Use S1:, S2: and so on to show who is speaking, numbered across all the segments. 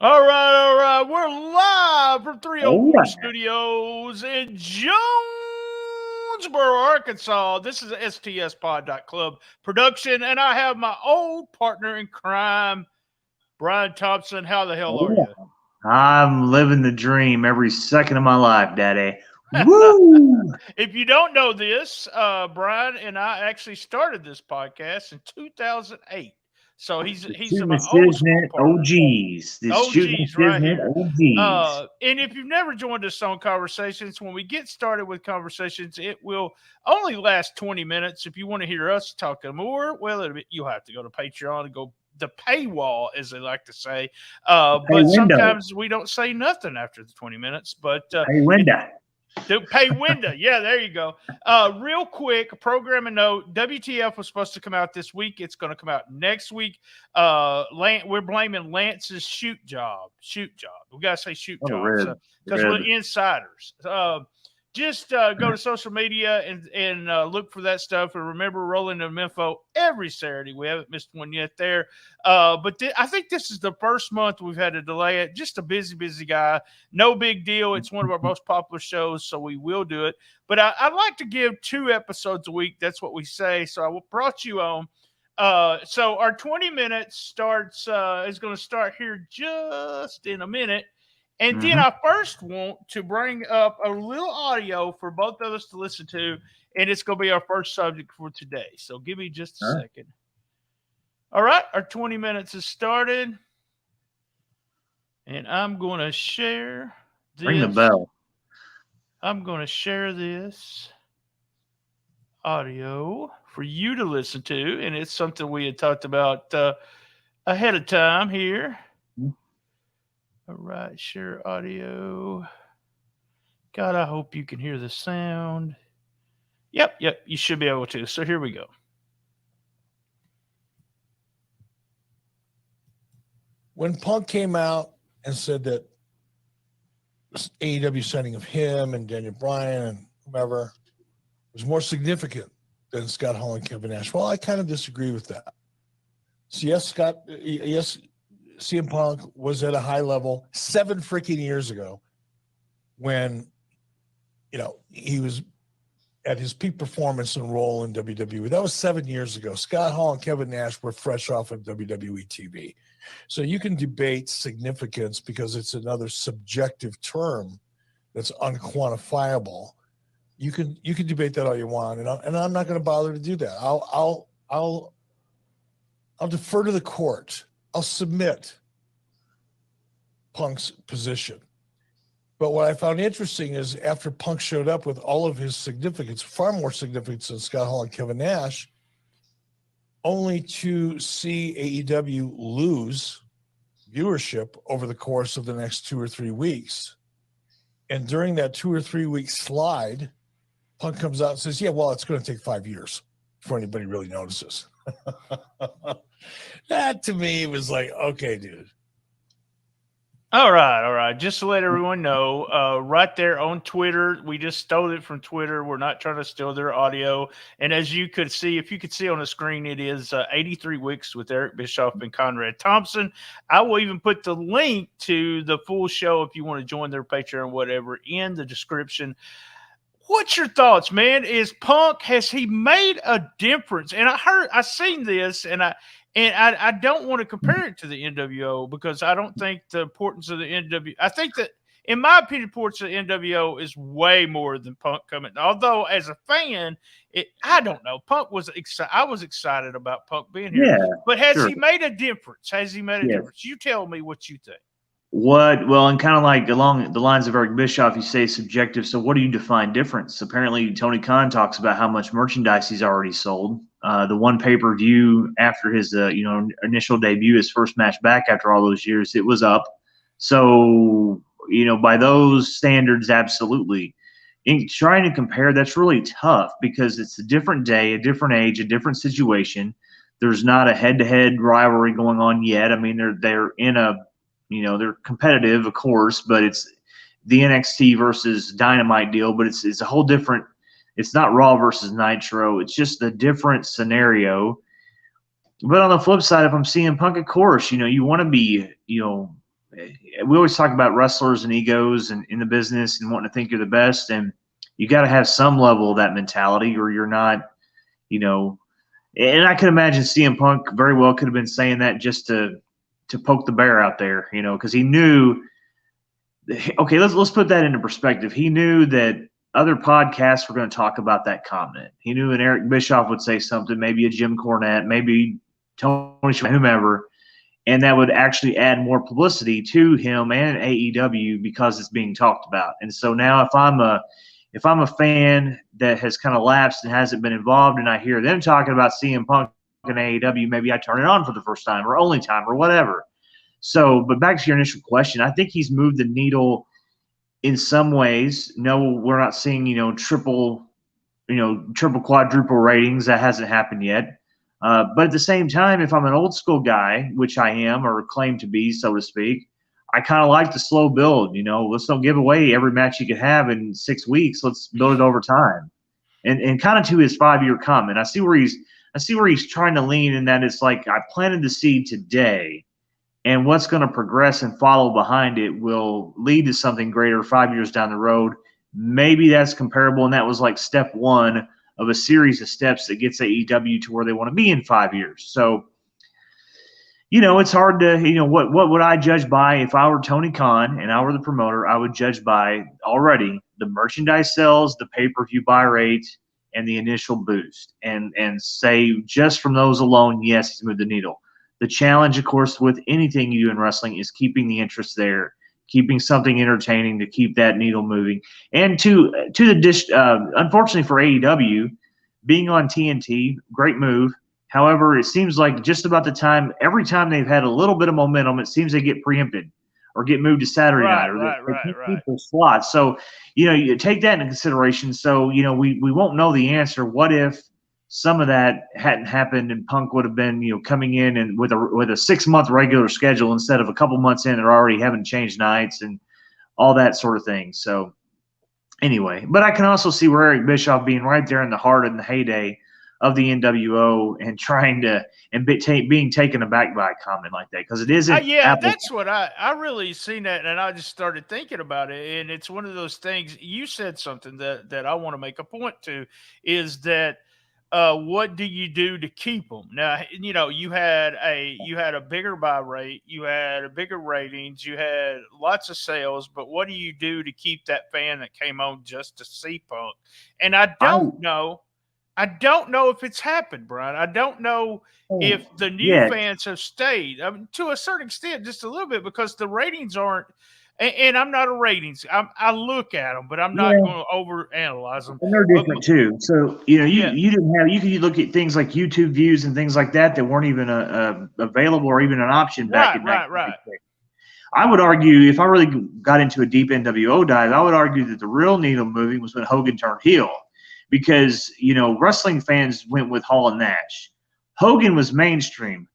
S1: All right, all right. We're live from
S2: All
S1: 304
S2: right.
S1: Studios in Jonesboro, Arkansas. This is a STSPOD.club production, and I have my old partner in crime, Brian Thompson. How the hell are
S2: All
S1: you?
S2: right. I'm living the dream every second of my life, Daddy. Woo!
S1: If you don't know this, Brian and I actually started this podcast in 2008. So he's
S2: Shooting the
S1: my old school
S2: Shiznit
S1: partner.
S2: OGs. This shooting the
S1: OGs right
S2: Shiznit
S1: here.
S2: OGs.
S1: And if you've never joined us on Conversations, when we get started with Conversations, it will only last 20 minutes. If you want to hear us talking more, well, you'll have to go to Patreon and go the paywall, as they like to say.
S2: Pay
S1: But
S2: window.
S1: sometimes we don't say nothing after the 20 minutes. But
S2: Pay
S1: it,
S2: window.
S1: the pay window. Yeah, there you go. Real quick, programming note: WTF was supposed to come out this week. It's going to come out next week. We're blaming Lance's shoot job. Shoot job. We got to say shoot
S2: Oh,
S1: job. So
S2: rib.
S1: because we're
S2: Rib.
S1: insiders. Just go to social media and look for that stuff. And remember, rolling the Memphis every Saturday. We haven't missed one yet there. But I think this is the first month we've had to delay it. Just a busy guy. No big deal. It's one of our most popular shows, so we will do it. But I'd like to give 2 episodes a week. That's what we say. So I brought you on. So our 20 minutes starts is going to start here just in a minute. And then
S2: Mm-hmm.
S1: I first want to bring up a little audio for both of us to listen to, and it's going to be our first subject for today. So give me just a
S2: All right.
S1: second. All right, our 20 minutes has started, and I'm going to share
S2: Ring the
S1: this.
S2: bell.
S1: I'm going to share this audio for you to listen to, and it's something we had talked about ahead of time here. All right, share audio. God, I hope you can hear the sound. Yep, you should be able to. So here we go.
S3: When Punk came out and said that AEW signing of him and Daniel Bryan and whomever was more significant than Scott Hall and Kevin Nash, well, I kind of disagree with that. So yes, CM Punk was at a high level 7 freaking years ago when, he was at his peak performance and role in WWE. That was 7 years ago. Scott Hall and Kevin Nash were fresh off of WWE TV. So you can debate significance because it's another subjective term that's unquantifiable. You can debate that all you want, and I'm not going to bother to do that. I'll defer to the court. I'll submit Punk's position. But what I found interesting is after Punk showed up with all of his significance, far more significance than Scott Hall and Kevin Nash, only to see AEW lose viewership over the course of the next 2 or 3 weeks. And during that 2 or 3 week slide, Punk comes out and says, yeah, well, it's going to take 5 years before anybody really notices. That to me was like, okay, dude.
S1: All right. Just to let everyone know, right there on Twitter, we just stole it from Twitter. We're not trying to steal their audio. And as you could see, if you could see on the screen, it is 83 Weeks with Eric Bischoff and Conrad Thompson. I will even put the link to the full show if you want to join their Patreon or whatever in the description. What's your thoughts, man? Is Punk, has he made a difference? And I seen this, and I don't want to compare it to the NWO because I don't think the importance of the NWO. I think that, in my opinion, the importance of the NWO is way more than Punk coming. Although, as a fan, I don't know. Punk was excited. I was excited about Punk being here.
S2: Yeah,
S1: But has
S2: sure.
S1: he made a difference? Has he made a
S2: Yes.
S1: difference? You tell me what you think.
S2: Well, and kind of like along the lines of Eric Bischoff, you say subjective. So, what do you define difference? Apparently, Tony Khan talks about how much merchandise he's already sold. The one pay-per-view after his, initial debut, his first match back after all those years, it was up. So, by those standards, absolutely. In trying to compare, that's really tough because it's a different day, a different age, a different situation. There's not a head-to-head rivalry going on yet. I mean, they're in a they're competitive, of course, but it's the NXT versus Dynamite deal, but it's a whole different – it's not Raw versus Nitro. It's just a different scenario. But on the flip side, if I'm seeing Punk, of course, you want to be, we always talk about wrestlers and egos and in the business and wanting to think you're the best, and you got to have some level of that mentality, or you're not, And I could imagine CM Punk very well could have been saying that just to poke the bear out there, because he knew. Okay, let's put that into perspective. He knew that other podcasts were going to talk about that comment. He knew an Eric Bischoff would say something, maybe a Jim Cornette, maybe Tony Schiavone, whomever, and that would actually add more publicity to him and AEW because it's being talked about. And so now if I'm a fan that has kind of lapsed and hasn't been involved, and I hear them talking about CM Punk and AEW, maybe I turn it on for the first time or only time or whatever. So, but back to your initial question, I think he's moved the needle in some ways. No, we're not seeing, triple, quadruple ratings. That hasn't happened yet. But at the same time, if I'm an old school guy, which I am or claim to be, so to speak, I kind of like the slow build. Let's don't give away every match you could have in 6 weeks. Let's build it over time. And kind of to his 5-year comment, I see where he's trying to lean in that it's like I planted the seed today, and what's going to progress and follow behind it will lead to something greater 5 years down the road. Maybe that's comparable, and that was like step one of a series of steps that gets AEW to where they want to be in 5 years. So, it's hard to, what would I judge by if I were Tony Khan and I were the promoter? I would judge by already the merchandise sales, the pay-per-view buy rate, and the initial boost, and say just from those alone, yes, he's moved the needle. The challenge, of course, with anything you do in wrestling is keeping the interest there, keeping something entertaining to keep that needle moving. And to the dish, unfortunately for AEW, being on TNT, great move. However, it seems like just about every time they've had a little bit of momentum, it seems they get preempted or get moved to Saturday night or people slots. So, you take that into consideration. So, we won't know the answer. What if some of that hadn't happened and Punk would have been, coming in and with a 6-month regular schedule instead of a couple months in, they're already having changed nights and all that sort of thing. So anyway, but I can also see where Eric Bischoff being right there in the heart and the heyday of the NWO and being taken aback by a comment like that, because it isn't.
S1: That's what I really seen that, and I just started thinking about it, and it's one of those things. You said something that I want to make a point to is that. What do you do to keep them? Now, you had a bigger buy rate, you had a bigger ratings, you had lots of sales, but what do you do to keep that fan that came on just to see Punk? And I don't know if it's happened, Brian. I don't know if the new fans have stayed. I mean, to a certain extent, just a little bit, because the ratings aren't. And I'm not a ratings. I look at them, but I'm not going to overanalyze them.
S2: And they're different too. So you didn't have. You could look at things like YouTube views and things like that weren't even available or even an option back in 1996. I would argue, if I really got into a deep NWO dive, I would argue that the real needle moving was when Hogan turned heel, because wrestling fans went with Hall and Nash. Hogan was mainstream.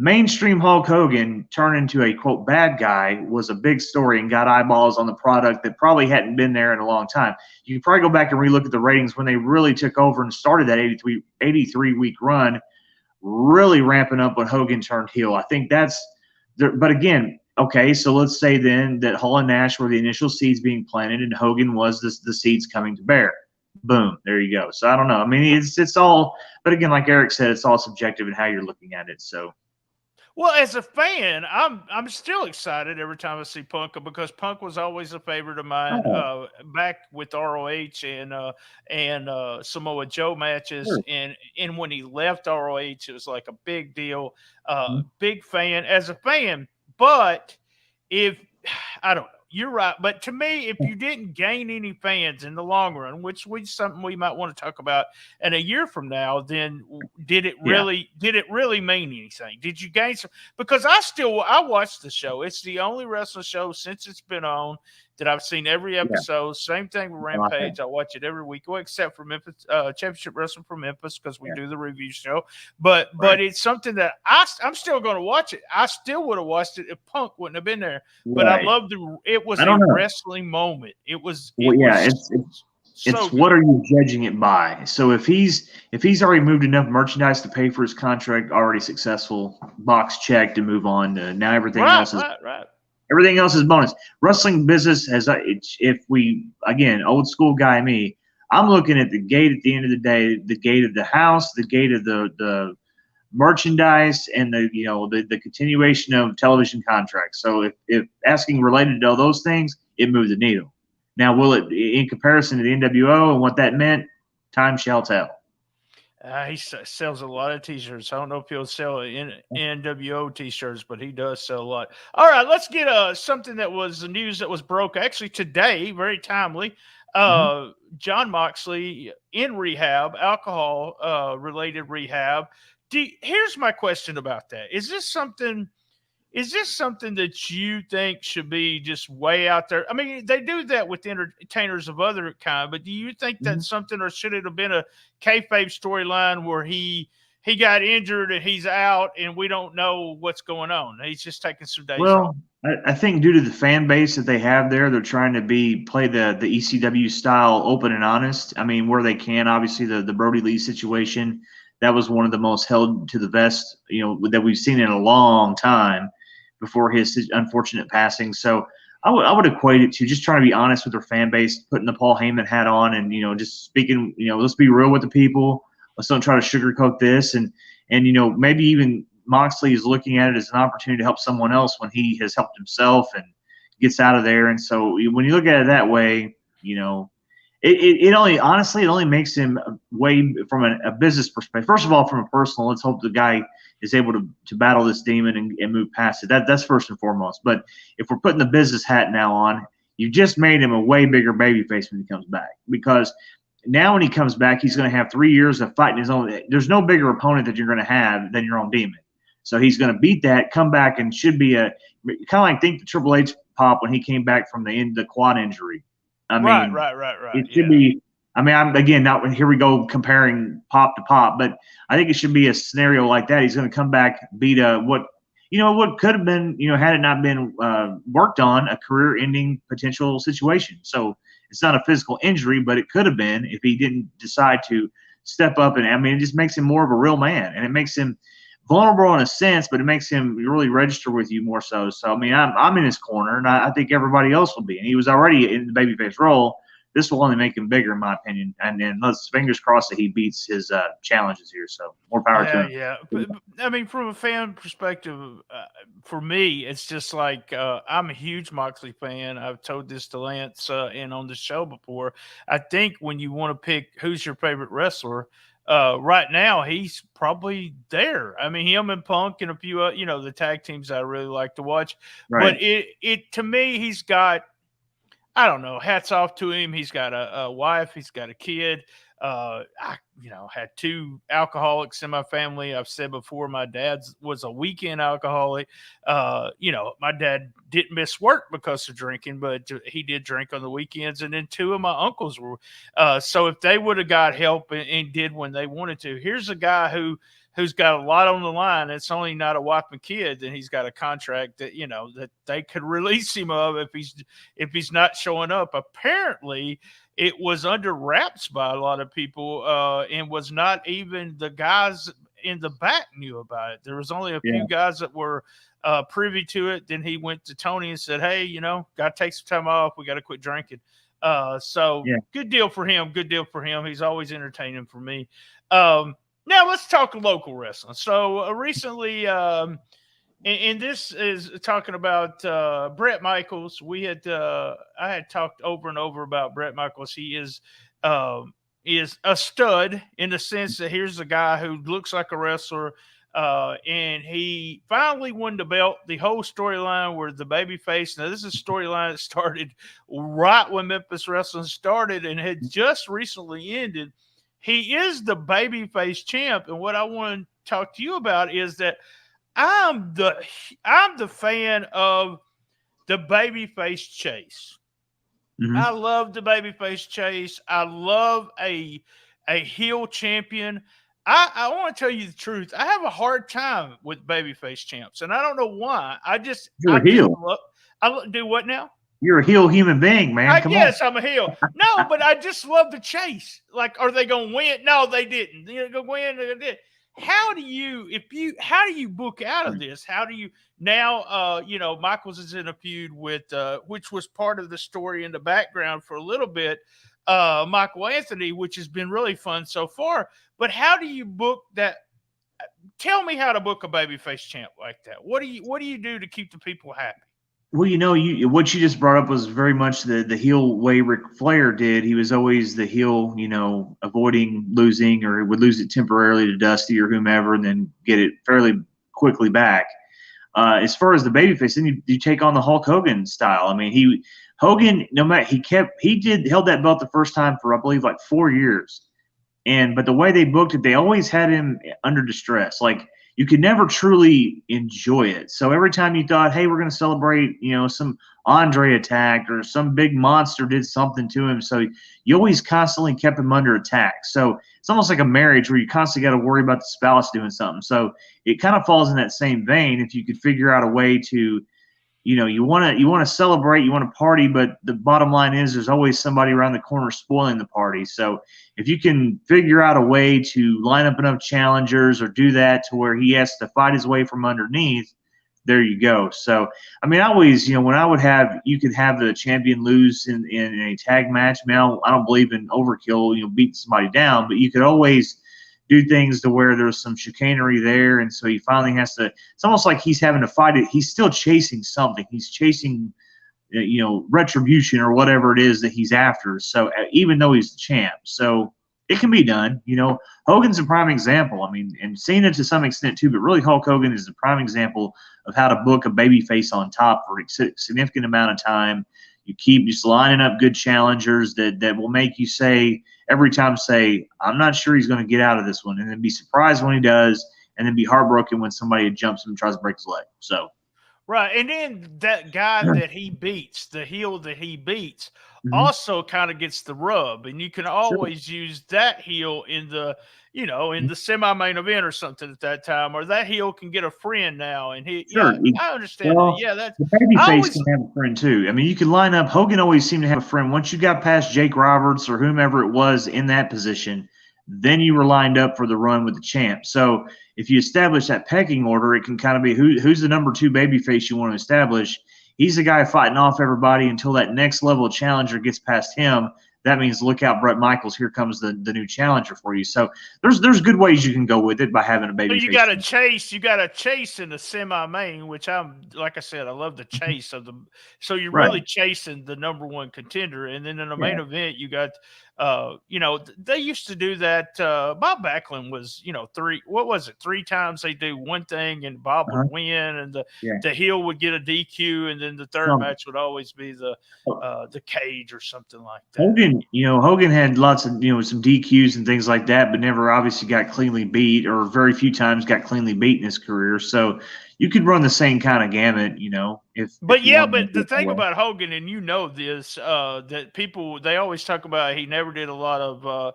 S2: Mainstream Hulk Hogan turned into a, quote, bad guy was a big story and got eyeballs on the product that probably hadn't been there in a long time. You can probably go back and relook at the ratings when they really took over and started that 83-week run, really ramping up when Hogan turned heel. I think that's – but again, okay, so let's say then that Hall and Nash were the initial seeds being planted and Hogan was the seeds coming to bear. Boom, there you go. So I don't know. I mean, it's all – but again, like Eric said, it's all subjective in how you're looking at it, so –
S1: well, as a fan, I'm still excited every time I see Punk, because Punk was always a favorite of mine back with ROH and Samoa Joe matches, sure. and when he left ROH, it was like a big deal. Big fan as a fan, but if I don't know. You're right, but to me, if you didn't gain any fans in the long run, which is something we might want to talk about in a year from now, then did it really mean anything? Did you gain some? Because I watched the show. It's the only wrestling show since it's been on that I've seen every episode. Same thing with Rampage. I watch it every week, well, except for Memphis Championship Wrestling from Memphis, because we do the review show. But it's something that I'm still going to watch it. I still would have watched it if Punk wouldn't have been there. But I loved it was a wrestling moment. It was.
S2: It's what are you judging it by? So if he's already moved enough merchandise to pay for his contract, already successful, box checked, and move on to now everything else is.
S1: Right.
S2: Everything else is bonus. Wrestling business has, if we, again, old school guy me, I'm looking at the gate at the end of the day, the gate of the house, the gate of the merchandise, and the continuation of television contracts. So if asking related to all those things, it moved the needle. Now, will it, in comparison to the NWO and what that meant, time shall tell.
S1: He sells a lot of T-shirts. I don't know if he'll sell NWO T-shirts, but he does sell a lot. All right, let's get something that was the news that was broke actually today, very timely. Jon Moxley in rehab, alcohol related rehab. Here's my question about that. Is this something that you think should be just way out there? I mean, they do that with entertainers of other kind, but do you think that's something, or should it have been a kayfabe storyline where he got injured and he's out and we don't know what's going on? He's just taking some days off.
S2: I think due to the fan base that they have there, they're trying to play the ECW style, open and honest. I mean, where they can. Obviously, the Brody Lee situation, that was one of the most held to the vest, that we've seen in a long time before his unfortunate passing. So I would equate it to just trying to be honest with their fan base, putting the Paul Heyman hat on, and just speaking. Let's be real with the people. Let's don't try to sugarcoat this, and maybe even Moxley is looking at it as an opportunity to help someone else when he has helped himself and gets out of there. And so when you look at it that way, it only makes him way from a business perspective. First of all, from a personal, let's hope the guy is able to battle this demon and move past it. That's first and foremost. But if we're putting the business hat now on, you just made him a way bigger babyface when he comes back, because now when he comes back, he's going to have 3 years of fighting his own. There's no bigger opponent that you're going to have than your own demon. So he's going to beat that, come back, and should be kind of like think the Triple H pop when he came back from the quad injury. I mean,
S1: right.
S2: It should be. I mean, I'm again not here we go comparing pop to pop, but I think it should be a scenario like that. He's going to come back, beat what could have been, had it not been worked on, a career-ending potential situation. So it's not a physical injury, but it could have been if he didn't decide to step up. And I mean, it just makes him more of a real man, and it makes him vulnerable in a sense, but it makes him really register with you more so. So, I mean, I'm in his corner, and I think everybody else will be. And he was already in the babyface role. This will only make him bigger, in my opinion. And let's fingers crossed that he beats his challenges here. So, more power to him.
S1: Yeah. But, I mean, from a fan perspective, for me, it's just like I'm a huge Moxley fan. I've told this to Lance and on the show before. I think when you want to pick who's your favorite wrestler, right now, he's probably there. I mean, him and Punk and a few, the tag teams I really like to watch.
S2: Right.
S1: But it to me, he's got, I don't know, hats off to him. He's got a wife. He's got a kid. I had 2 alcoholics in my family. I've said before, my dad was a weekend alcoholic. My dad didn't miss work because of drinking, but he did drink on the weekends. And then 2 of my uncles were. So if they would have got help and did when they wanted to, here's a guy who's got a lot on the line. It's only not a wife and kid, and he's got a contract that that they could release him of if he's not showing up. Apparently, it was under wraps by a lot of people, and was not even the guys in the back knew about it. There was only a few guys that were privy to it. Then he went to Tony and said, "Hey, got to take some time off. We got to quit drinking." Good deal for him. Good deal for him. He's always entertaining for me. Now let's talk local wrestling. So recently, and this is talking about Bret Michaels. I had talked over and over about Bret Michaels. He is a stud in the sense that here's a guy who looks like a wrestler, and he finally won the belt. The whole storyline where the babyface. Now this is a storyline that started right when Memphis wrestling started and had just recently ended. He is the babyface champ, and what I want to talk to you about is that I'm the fan of the babyface chase.
S2: Mm-hmm.
S1: I love the babyface chase. I love a heel champion. I want to tell you the truth. I have a hard time with babyface champs, and I don't know why.
S2: You're a heel.
S1: I do what now?
S2: You're a heel human being, man.
S1: I'm a heel. No, but I just love the chase. Like, are they going to win? No, they didn't. They're going to win. They did. how do you book out of this? How do you now? Michaels is in a feud with, which was part of the story in the background for a little bit. Michael Anthony, which has been really fun so far. But how do you book that? Tell me how to book a babyface champ like that. What do you do to keep the people happy?
S2: Well, what you just brought up was very much the heel way Ric Flair did. He was always the heel, avoiding losing, or would lose it temporarily to Dusty or whomever, and then get it fairly quickly back. As far as the babyface, then you take on the Hulk Hogan style. I mean, Hogan, no matter held that belt the first time for I believe like 4 years, but the way they booked it, they always had him under distress. Like, you could never truly enjoy it. So every time you thought, hey, we're going to celebrate, some Andre attacked or some big monster did something to him. So you always constantly kept him under attack. So it's almost like a marriage where you constantly got to worry about the spouse doing something. So it kind of falls in that same vein. If you could figure out a way to, you want to celebrate, you want to party, but the bottom line is there's always somebody around the corner spoiling the party. So if you can figure out a way to line up enough challengers or do that to where he has to fight his way from underneath, there you go. So, I mean, I always, when I would have, you could have the champion lose in a tag match. I mean, I don't believe in overkill, beating somebody down, but you could always do things to where there's some chicanery there, and so he finally has to. It's almost like he's having to fight it. He's still chasing something. He's chasing, retribution or whatever it is that he's after. So even though he's the champ, so it can be done. Hogan's a prime example. I mean, and Cena to some extent too, but really Hulk Hogan is a prime example of how to book a babyface on top for a significant amount of time. You keep just lining up good challengers that will make you every time, I'm not sure he's going to get out of this one, and then be surprised when he does, and then be heartbroken when somebody jumps him and tries to break his leg. So,
S1: right, and then that guy that he beats, the heel that he beats, also kind of gets the rub, and you can always use that heel in the semi-main event or something at that time, or that heel can get a friend now, and I understand that. Yeah, that's
S2: the babyface can have a friend too. I mean, you can line up. Hogan always seemed to have a friend. Once you got past Jake Roberts or whomever it was in that position, then you were lined up for the run with the champ. So if you establish that pecking order, it can kind of be who's the number 2 babyface you want to establish. He's the guy fighting off everybody until that next level challenger gets past him. That means look out, Bret Michaels. Here comes the new challenger for you. So there's good ways you can go with it by having a baby.
S1: So you got to chase. You got to chase in the semi-main, which like I said, I love the chase of the. So you're really chasing the number 1 contender, and then in the main event, you got. They used to do that. Bob Backlund was, 3 times they do one thing and Bob would win, and the heel would get a DQ, and then the third match would always be the cage or something like that.
S2: Hogan had lots of, some DQs and things like that, but never obviously got cleanly beat, or very few times got cleanly beat in his career. So you could run the same kind of gamut,
S1: But the thing about Hogan, and this, that people, they always talk about he never did a lot of,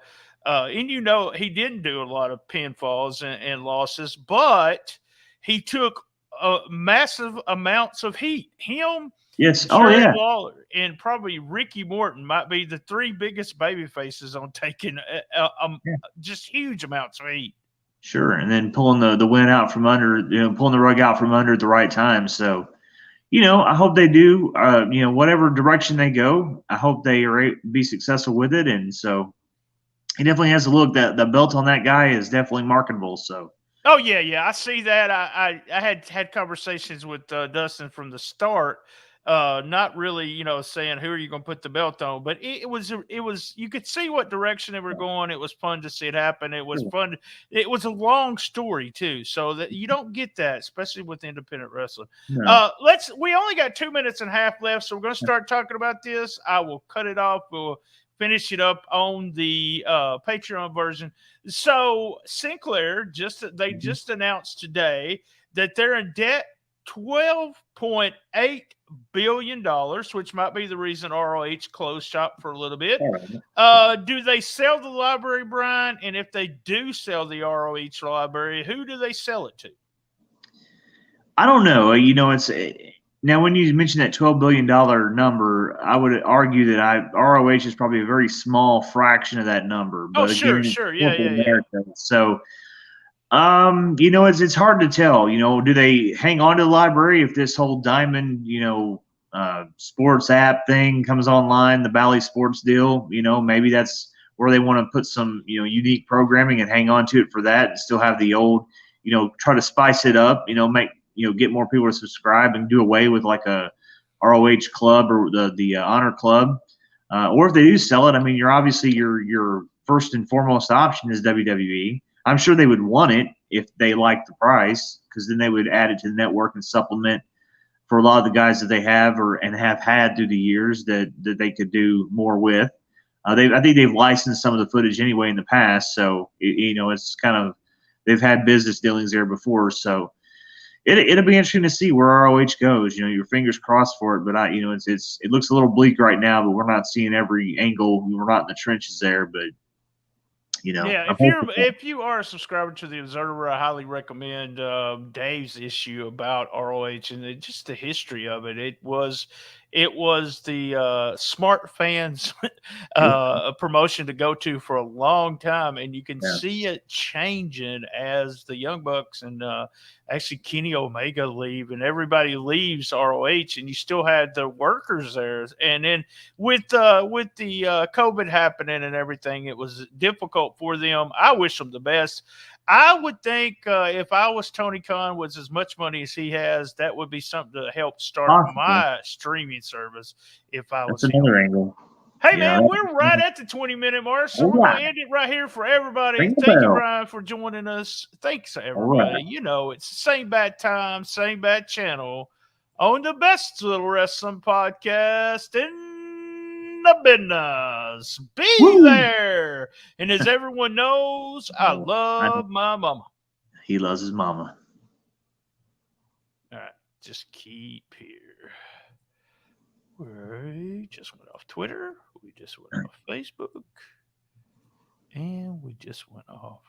S1: he didn't do a lot of pinfalls and losses, but he took massive amounts of heat.
S2: Yes.
S1: Lawler, and probably Ricky Morton might be the 3 biggest baby faces on taking just huge amounts of heat.
S2: Sure, and then pulling the win out from under, pulling the rug out from under at the right time. So, I hope they do. Whatever direction they go, I hope they be successful with it. And so, he definitely has a look. That the belt on that guy is definitely marketable. So.
S1: Oh yeah, I see that. I had conversations with Dustin from the start. Not really, saying who are you going to put the belt on, but it was you could see what direction they were going. It was fun to see it happen. It was fun. It was a long story too, so that you don't get that, especially with independent wrestling. No. We only got 2 minutes and a half left, so we're going to start talking about this. I will cut it off. We'll finish it up on the Patreon version. So Sinclair just announced today that they're in debt $12.8 billion, which might be the reason ROH closed shop for a little bit. Do they sell the library, Brian? And if they do sell the ROH library, who do they sell it to?
S2: I don't know. It's now when you mention that $12 billion number, I would argue that ROH is probably a very small fraction of that number. But
S1: sure. Yeah.
S2: So It's hard to tell. Do they hang on to the library if this whole Diamond, sports app thing comes online, the Bally Sports deal? Maybe that's where they want to put some, unique programming and hang on to it for that, and still have the old, try to spice it up. Make get more people to subscribe and do away with like a ROH club or the Honor Club. Or if they do sell it, I mean, your first and foremost option is WWE. I'm sure they would want it if they like the price, because then they would add it to the network and supplement for a lot of the guys that they have and have had through the years that they could do more with. I think they've licensed some of the footage anyway in the past, so it's kind of they've had business dealings there before. So it'll be interesting to see where ROH goes. Your fingers crossed for it, but it looks a little bleak right now. But we're not seeing every angle. We're not in the trenches there, but.
S1: Yeah, if you are a subscriber to the Observer, I highly recommend Dave's issue about ROH and just the history of it. It was the smart fans promotion to go to for a long time, and you can see it changing as the Young Bucks and actually Kenny Omega leave, and everybody leaves ROH, and you still had the workers there. And then with the COVID happening and everything, it was difficult for them. I wish them the best. I would think if I was Tony Khan with as much money as he has, that would be something to help start my streaming service. If I was
S2: another angle.
S1: Hey, man, we're right at the 20-minute mark, so we're going to end it right here for everybody. Thank you, Brian, for joining us. Thanks, everybody. It's the same bad time, same bad channel on the best little wrestling podcast in the business. Be there. And as everyone knows, I love my mama.
S2: He loves his mama.
S1: All right, just keep here. We just went off Twitter. We just went off Facebook. And we just went off